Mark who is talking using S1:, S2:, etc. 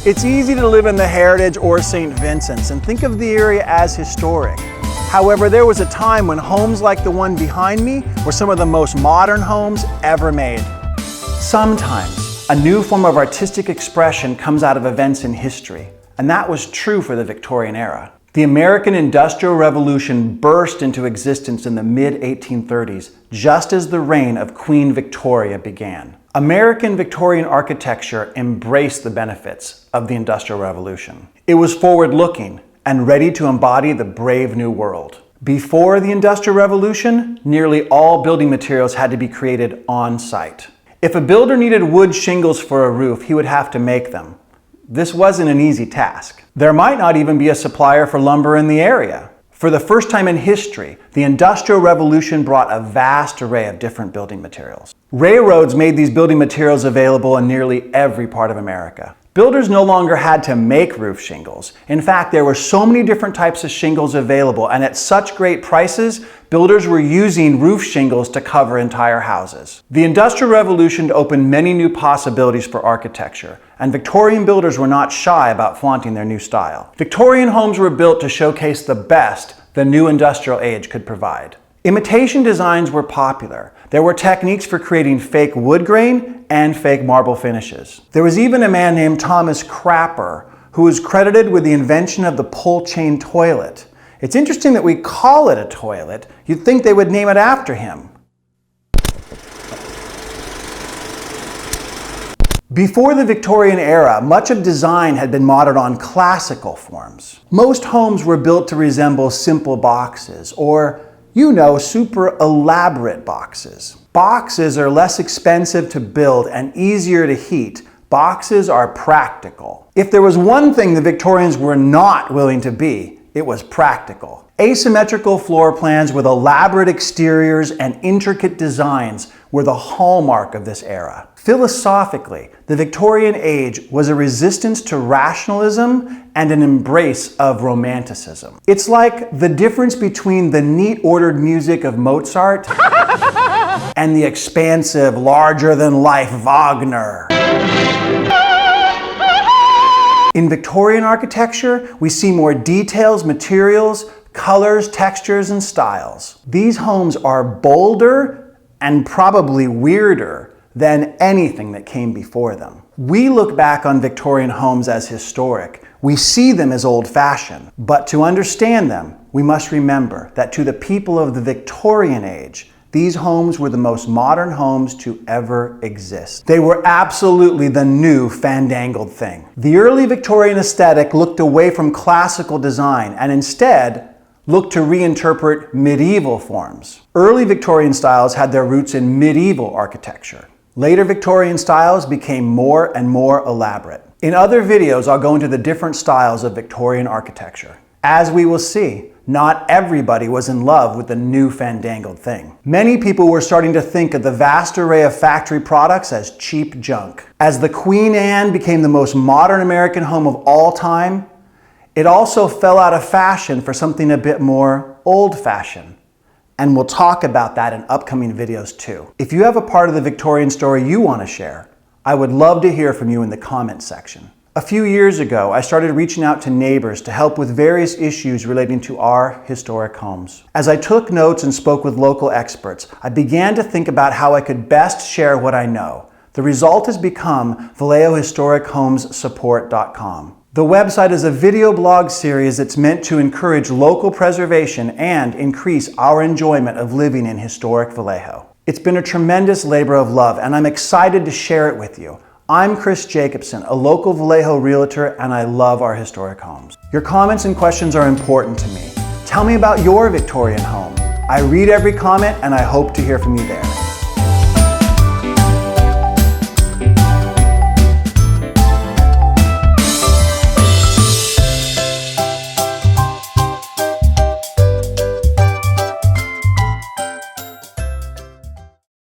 S1: It's easy to live in the Heritage or St. Vincent's and think of the area as historic. However, there was a time when homes like the one behind me were some of the most modern homes ever made. Sometimes, a new form of artistic expression comes out of events in history, and that was true for the Victorian era. The American Industrial Revolution burst into existence in the mid-1830s, just as the reign of Queen Victoria began. American Victorian architecture embraced the benefits of the Industrial Revolution. It was forward-looking and ready to embody the brave new world. Before the Industrial Revolution, nearly all building materials had to be created on-site. If a builder needed wood shingles for a roof, he would have to make them. This wasn't an easy task. There might not even be a supplier for lumber in the area. For the first time in history, the Industrial Revolution brought a vast array of different building materials. Railroads made these building materials available in nearly every part of America. Builders no longer had to make roof shingles. In fact, there were so many different types of shingles available, and at such great prices, builders were using roof shingles to cover entire houses. The Industrial Revolution opened many new possibilities for architecture, and Victorian builders were not shy about flaunting their new style. Victorian homes were built to showcase the best the new industrial age could provide. Imitation designs were popular. There were techniques for creating fake wood grain and fake marble finishes. There was even a man named Thomas Crapper who was credited with the invention of the pull chain toilet. It's interesting that we call it a toilet. You'd think they would name it after him. Before the Victorian era, much of design had been modeled on classical forms. Most homes were built to resemble simple boxes, or super elaborate boxes. Boxes are less expensive to build and easier to heat. Boxes are practical. If there was one thing the Victorians were not willing to be, it was practical. Asymmetrical floor plans with elaborate exteriors and intricate designs were the hallmark of this era. Philosophically, the Victorian age was a resistance to rationalism and an embrace of romanticism. It's like the difference between the neat ordered music of Mozart and the expansive, larger-than-life Wagner. In Victorian architecture, we see more details, materials, colors, textures, and styles. These homes are bolder and probably weirder than anything that came before them. We look back on Victorian homes as historic. We see them as old-fashioned. But to understand them, we must remember that to the people of the Victorian age, these homes were the most modern homes to ever exist. They were absolutely the new fandangled thing. The early Victorian aesthetic looked away from classical design and instead looked to reinterpret medieval forms. Early Victorian styles had their roots in medieval architecture. Later Victorian styles became more and more elaborate. In other videos, I'll go into the different styles of Victorian architecture. As we will see, not everybody was in love with the new fandangled thing. Many people were starting to think of the vast array of factory products as cheap junk. As the Queen Anne became the most modern American home of all time, it also fell out of fashion for something a bit more old-fashioned. And we'll talk about that in upcoming videos too. If you have a part of the Victorian story you want to share, I would love to hear from you in the comments section. A few years ago, I started reaching out to neighbors to help with various issues relating to our historic homes. As I took notes and spoke with local experts, I began to think about how I could best share what I know. The result has become VallejoHistorichomesSupport.com. The website is a video blog series that's meant to encourage local preservation and increase our enjoyment of living in historic Vallejo. It's been a tremendous labor of love, and I'm excited to share it with you. I'm Chris Jacobson, a local Vallejo realtor, and I love our historic homes. Your comments and questions are important to me. Tell me about your Victorian home. I read every comment, and I hope to hear from you there.